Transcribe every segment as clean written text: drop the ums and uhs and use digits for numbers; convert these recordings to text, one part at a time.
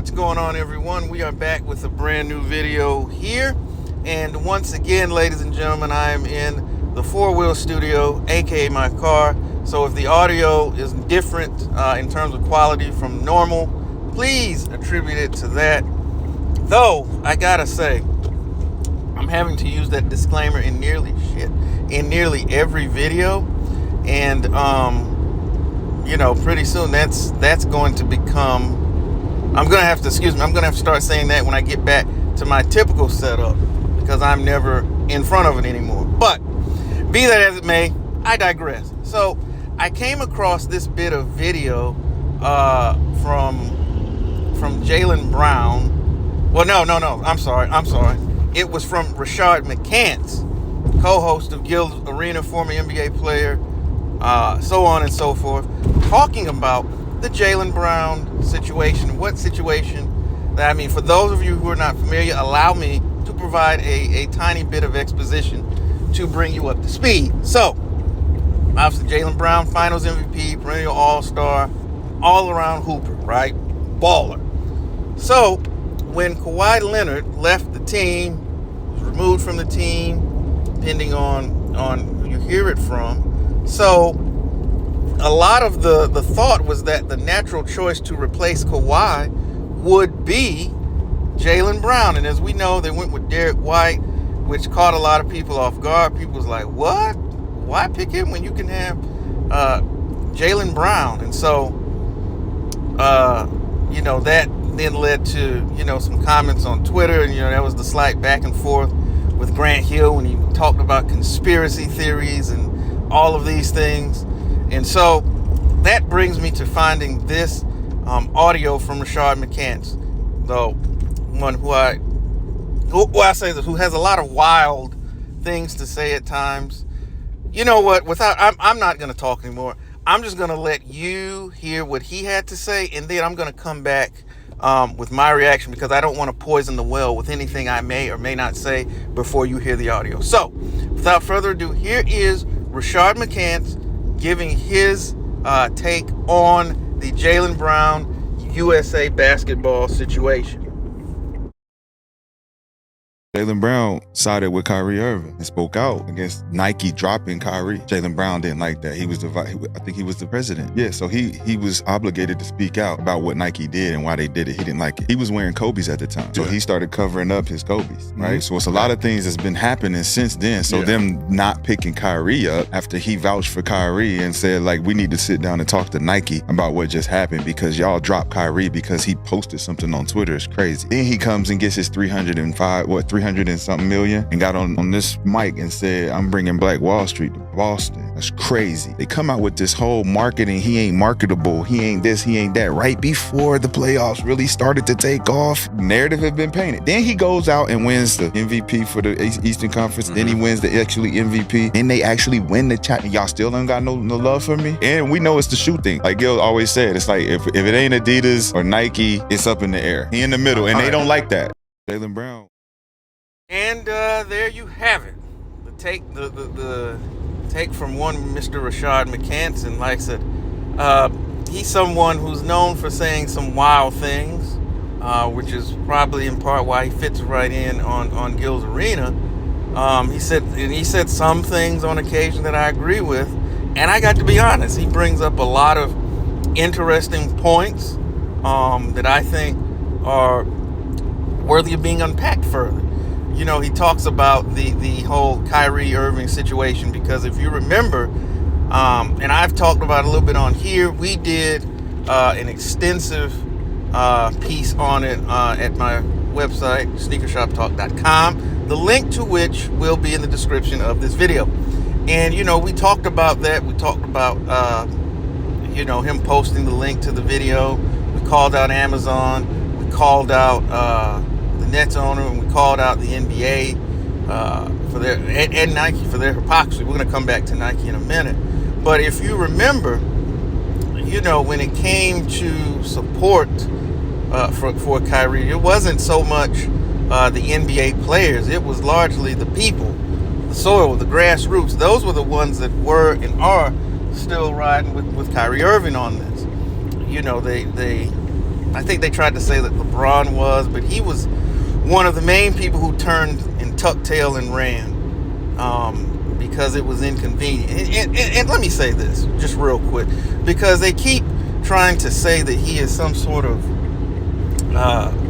What's going on, everyone? We are back with a brand new video here, and once again, ladies and gentlemen, I am in the four-wheel studio, aka my car. So if the audio is different in terms of quality from normal, please attribute it to that. Though I gotta say, I'm having to use that disclaimer in nearly every video, and pretty soon that's going to become. I'm gonna have to start saying that when I get back to my typical setup, because I'm never in front of it anymore. But be that as it may, I digress. So I came across this bit of video from Jaylen Brown. Well, no. I'm sorry. It was from Rashad McCants, co-host of Gil's Arena, former NBA player, so on and so forth, talking about the Jaylen Brown situation. What situation? For those of you who are not familiar, allow me to provide a tiny bit of exposition to bring you up to speed. So, obviously, Jaylen Brown, Finals MVP, perennial All-Star, all-around hooper, right? Baller. So, when Kawhi Leonard left the team, was removed from the team, depending on who you hear it from. So, a lot of the thought was that the natural choice to replace Kawhi would be Jaylen Brown. And as we know, they went with Derek White, which caught a lot of people off guard. People was like, what? Why pick him when you can have Jaylen Brown? And so, that then led to, some comments on Twitter. And, that was the slight back and forth with Grant Hill when he talked about conspiracy theories and all of these things. And so that brings me to finding this audio from Rashad McCants, though one who has a lot of wild things to say at times. You know what? I'm not going to talk anymore. I'm just going to let you hear what he had to say, and then I'm going to come back with my reaction, because I don't want to poison the well with anything I may or may not say before you hear the audio. So, without further ado, here is Rashad McCants giving his take on the Jaylen Brown USA basketball situation. Jaylen Brown sided with Kyrie Irving and spoke out against Nike dropping Kyrie. Jaylen Brown didn't like that. I think he was the president. Yeah, so he was obligated to speak out about what Nike did and why they did it. He didn't like it. He was wearing Kobe's at the time, so he started covering up his Kobe's, right? So it's a lot of things that's been happening since then. So them not picking Kyrie up after he vouched for Kyrie and said, we need to sit down and talk to Nike about what just happened, because y'all dropped Kyrie because he posted something on Twitter. It's crazy. Then he comes and gets his 300 and something million and got on this mic and said, I'm bringing Black Wall Street to Boston. That's crazy. They come out with this whole marketing. He ain't marketable. He ain't this, he ain't that. Right before the playoffs really started to take off, narrative had been painted. Then he goes out and wins the MVP for the Eastern Conference. Then he wins the MVP. Then they actually win the chat. Y'all still don't got no love for me? And we know it's the shoe thing. Like Gil always said, it's like if it ain't Adidas or Nike, it's up in the air. He in the middle, and they don't like that. Jaylen Brown. And there you have it. The take from one Mr. Rashad McCants. And like I said, he's someone who's known for saying some wild things, which is probably in part why he fits right in on Gil's Arena. He said some things on occasion that I agree with, and I got to be honest, he brings up a lot of interesting points that I think are worthy of being unpacked further. He talks about the whole Kyrie Irving situation, because if you remember, and I've talked about it a little bit on here, we did an extensive piece on it at my website, sneakershoptalk.com, the link to which will be in the description of this video. And, we talked about that. We talked about, him posting the link to the video. We called out Amazon. We called out the Nets owner, and we called out the NBA for their and Nike for their hypocrisy. We're going to come back to Nike in a minute. But if you remember, when it came to support for Kyrie, it wasn't so much the NBA players. It was largely the people, the soil, the grassroots. Those were the ones that were and are still riding with Kyrie Irving on this. They I think they tried to say that LeBron was, but he was one of the main people who turned and tucked tail and ran because it was inconvenient. And let me say this just real quick, because they keep trying to say that he is some sort of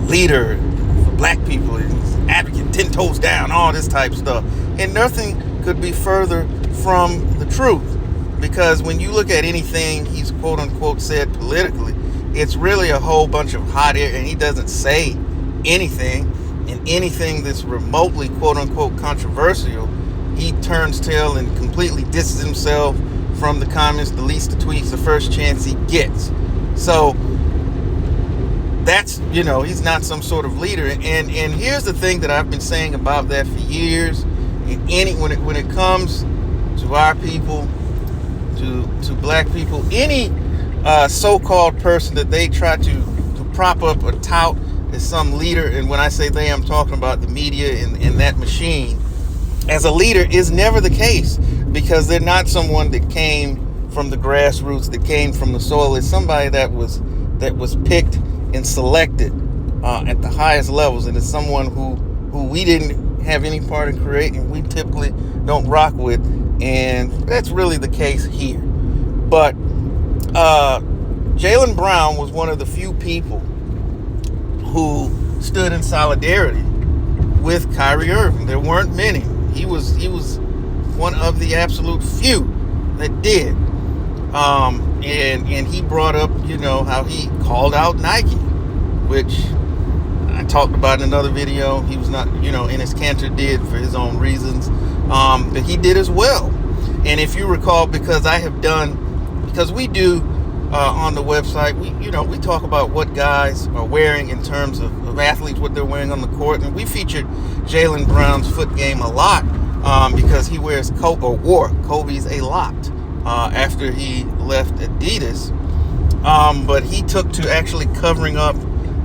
leader for black people, he's advocate, 10 toes down, all this type stuff. And nothing could be further from the truth, because when you look at anything he's quote unquote said politically, it's really a whole bunch of hot air, and he doesn't say anything. And anything that's remotely quote unquote controversial, he turns tail and completely disses himself from the comments, deletes the tweets the first chance he gets. So that's, he's not some sort of leader. And here's the thing that I've been saying about that for years. When it comes to our people, to black people, any so-called person that they try to prop up or tout as some leader, and when I say they, I'm talking about the media and that machine, as a leader is never the case, because they're not someone that came from the grassroots, that came from the soil. It's somebody that was picked and selected at the highest levels, and it's someone who we didn't have any part in creating, we typically don't rock with, and that's really the case here. But Jaylen Brown was one of the few people who stood in solidarity with Kyrie Irving. There weren't many. He was one of the absolute few that did. And he brought up, how he called out Nike, which I talked about in another video. He was not, Enes Kanter did for his own reasons, but he did as well. And if you recall, because we do on the website, we talk about what guys are wearing in terms of athletes, what they're wearing on the court, and we featured Jaylen Brown's foot game a lot because he wore Kobe's a lot after he left Adidas, but he took to actually covering up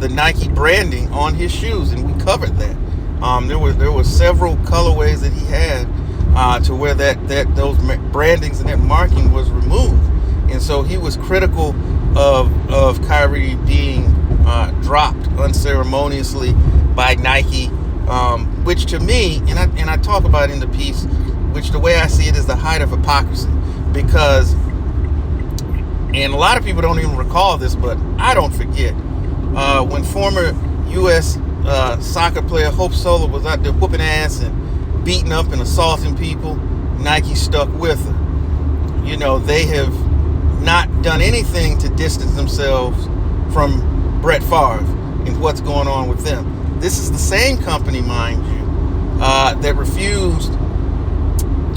the Nike branding on his shoes, and we covered that. There were several colorways that he had to where those brandings and that marking was removed. And so he was critical of Kyrie being dropped unceremoniously by Nike, which to me, and I talk about in the piece, which the way I see it is the height of hypocrisy. Because, and a lot of people don't even recall this, but I don't forget, when former U.S. Soccer player Hope Solo was out there whooping ass and beating up and assaulting people, Nike stuck with her. They have not done anything to distance themselves from Brett Favre and what's going on with them. This is the same company, mind you, that refused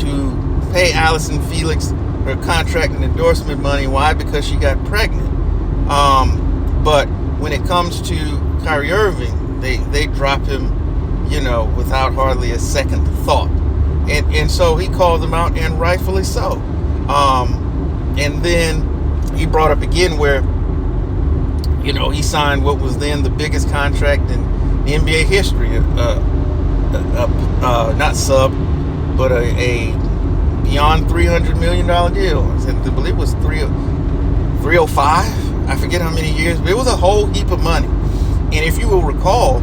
to pay Allison Felix her contract and endorsement money. Why? Because she got pregnant. But when it comes to Kyrie Irving, they drop him, without hardly a second thought. And so he called them out, and rightfully so. And then he brought up again where, he signed what was then the biggest contract in the NBA history, not sub, but a beyond $300 million deal. I believe it was 305. I forget how many years, but it was a whole heap of money. And if you will recall,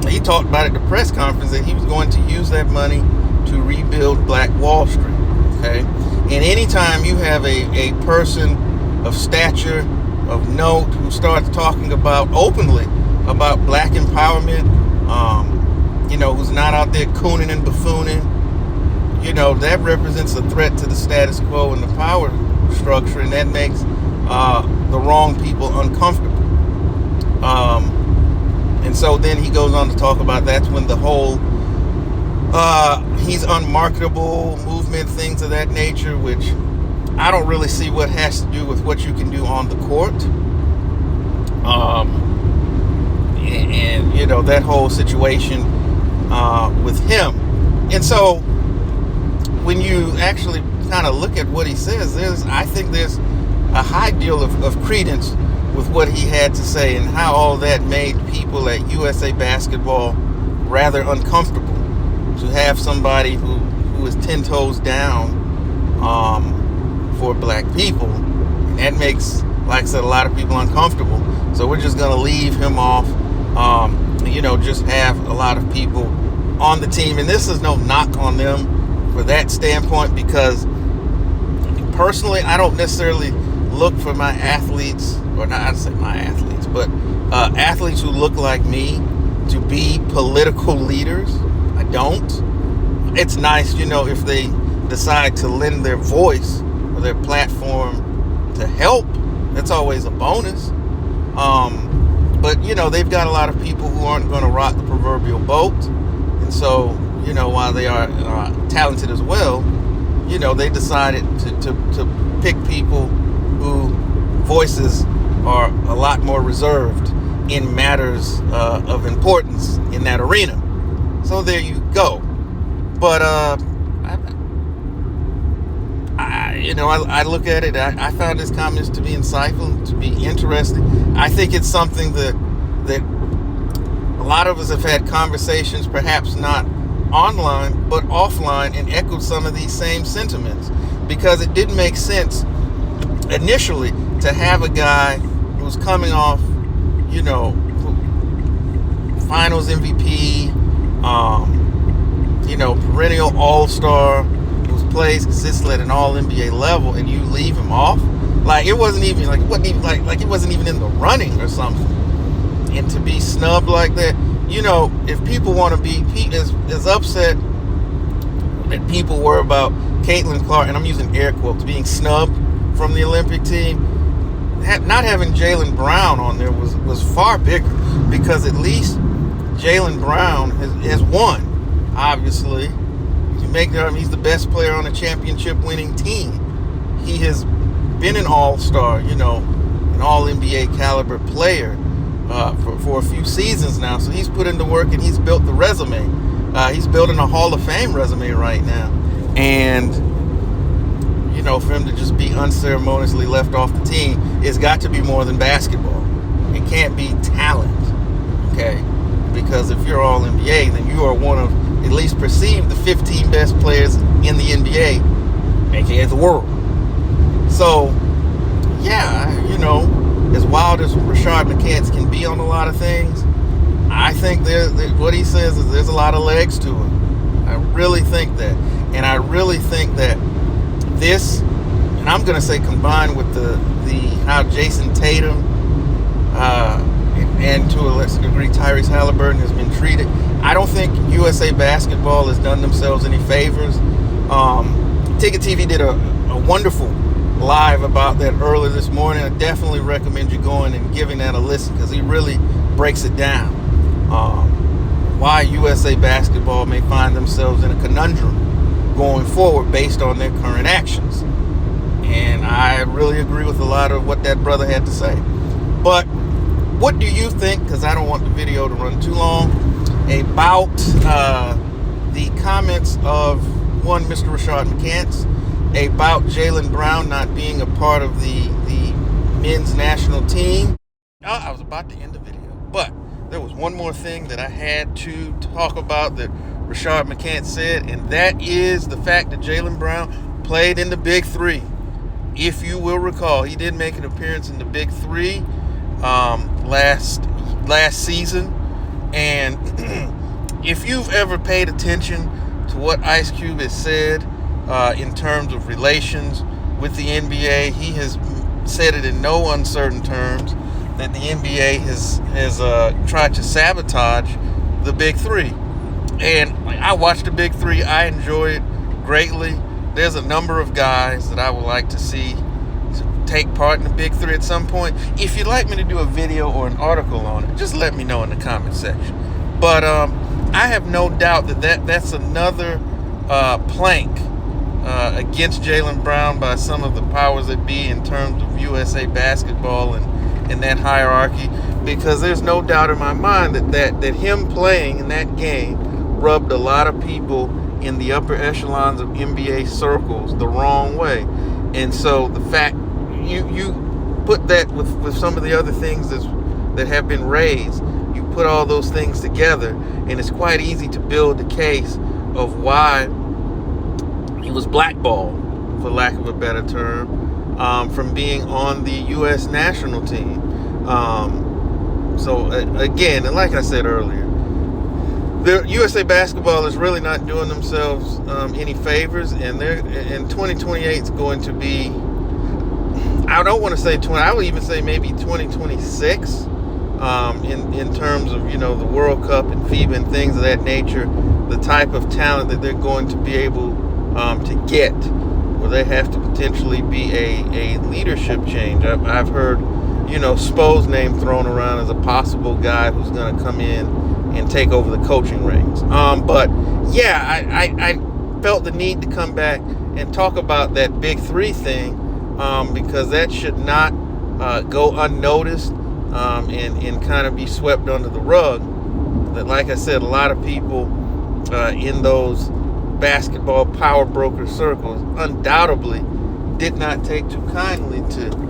he talked about at the press conference that he was going to use that money to rebuild Black Wall Street. Okay, and anytime you have a person of stature, of note, who starts talking about openly about black empowerment, who's not out there cooning and buffooning, that represents a threat to the status quo and the power structure, and that makes the wrong people uncomfortable. And so then he goes on to talk about that's when the whole he's unmarketable movement, things of that nature, which I don't really see what has to do with what you can do on the court. And that whole situation with him. And so when you actually kind of look at what he says, I think there's a high deal of credence with what he had to say, and how all that made people at USA Basketball rather uncomfortable to have somebody who is 10 toes down for black people. And that makes, like I said, a lot of people uncomfortable. So we're just going to leave him off, just have a lot of people on the team. And this is no knock on them for that standpoint, because personally, I don't necessarily look for my athletes, or not I'd say my athletes, but athletes who look like me to be political leaders. I don't. It's nice, if they decide to lend their voice or their platform to help. That's always a bonus. But they've got a lot of people who aren't going to rock the proverbial boat. And so, while they are talented as well, they decided to pick people who voices are a lot more reserved in matters of importance in that arena. So there you go. But I look at it. I found his comments to be insightful, to be interesting. I think it's something that a lot of us have had conversations, perhaps not online, but offline, and echoed some of these same sentiments, because it didn't make sense initially to have a guy who's coming off, finals MVP, perennial all-star, who plays consistently at an all-NBA level, and you leave him off. It wasn't even in the running or something. And to be snubbed like that, if people want to be as upset that people were about Caitlin Clark, and I'm using air quotes, being snubbed from the Olympic team, not having Jaylen Brown on there was far bigger, because at least Jaylen Brown has won. Obviously, he's the best player on a championship-winning team. He has been an all-star, an all-NBA caliber player for a few seasons now. So he's put in the work and he's built the resume. He's building a Hall of Fame resume right now. And, for him to just be unceremoniously left off the team, it's got to be more than basketball. It can't be talent, okay? Because if you're all NBA, then you are one of, at least perceived, the 15 best players in the NBA, aka the world. So, yeah, as wild as Rashad McCants can be on a lot of things, I think what he says is there's a lot of legs to it. I really think that. And I really think that this, and I'm going to say combined with the how Jason Tatum and to a lesser degree Tyrese Halliburton has been treated, I don't think USA Basketball has done themselves any favors. Ticket TV did a wonderful live about that earlier this morning. I definitely recommend you going and giving that a listen, because he really breaks it down. Why USA Basketball may find themselves in a conundrum going forward based on their current actions. And I really agree with a lot of what that brother had to say. But what do you think, because I don't want the video to run too long, about the comments of one Mr. Rashad McCants about Jaylen Brown not being a part of the men's national team? I was about to end the video, but there was one more thing that I had to talk about that Rashad McCants said, and that is the fact that Jaylen Brown played in the Big Three. If you will recall, he did make an appearance in the Big Three last season, and if you've ever paid attention to what Ice Cube has said in terms of relations with the NBA, he has said it in no uncertain terms that the NBA has tried to sabotage the Big Three. And I watched the Big Three. I enjoy it greatly. There's a number of guys that I would like to see take part in the Big Three at some point. If you'd like me to do a video or an article on it, just let me know in the comment section. But I have no doubt that's another plank against Jaylen Brown by some of the powers that be in terms of USA Basketball and that hierarchy, because there's no doubt in my mind that him playing in that game rubbed a lot of people in the upper echelons of NBA circles the wrong way. And so the fact you put that with some of the other things that have been raised, you put all those things together, and it's quite easy to build a case of why he was blackballed, for lack of a better term, from being on the U.S. national team. Again, and like I said earlier, the USA basketball is really not doing themselves any favors, and 2028 is going to be, I don't want to say 20, I would even say maybe 2026 in terms of, the World Cup and FIBA and things of that nature, the type of talent that they're going to be able to get, where they have to potentially be a leadership change. I've heard, Spo's name thrown around as a possible guy who's going to come in and take over the coaching reins. But yeah, I felt the need to come back and talk about that Big Three thing, because that should not go unnoticed and kind of be swept under the rug. That, like I said, a lot of people in those basketball power broker circles undoubtedly did not take too kindly to,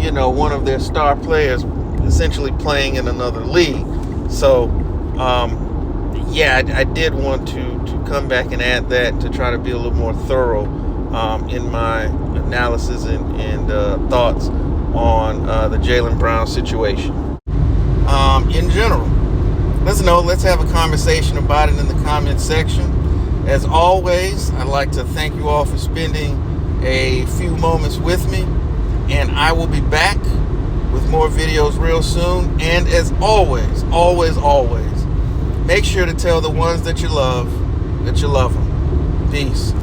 one of their star players essentially playing in another league. So, I did want to come back and add that to try to be a little more thorough in my analysis and thoughts on the Jaylen Brown situation. In general, let's have a conversation about it in the comments section. As always, I'd like to thank you all for spending a few moments with me, and I will be back with more videos real soon. And as always, make sure to tell the ones that you love them. Peace.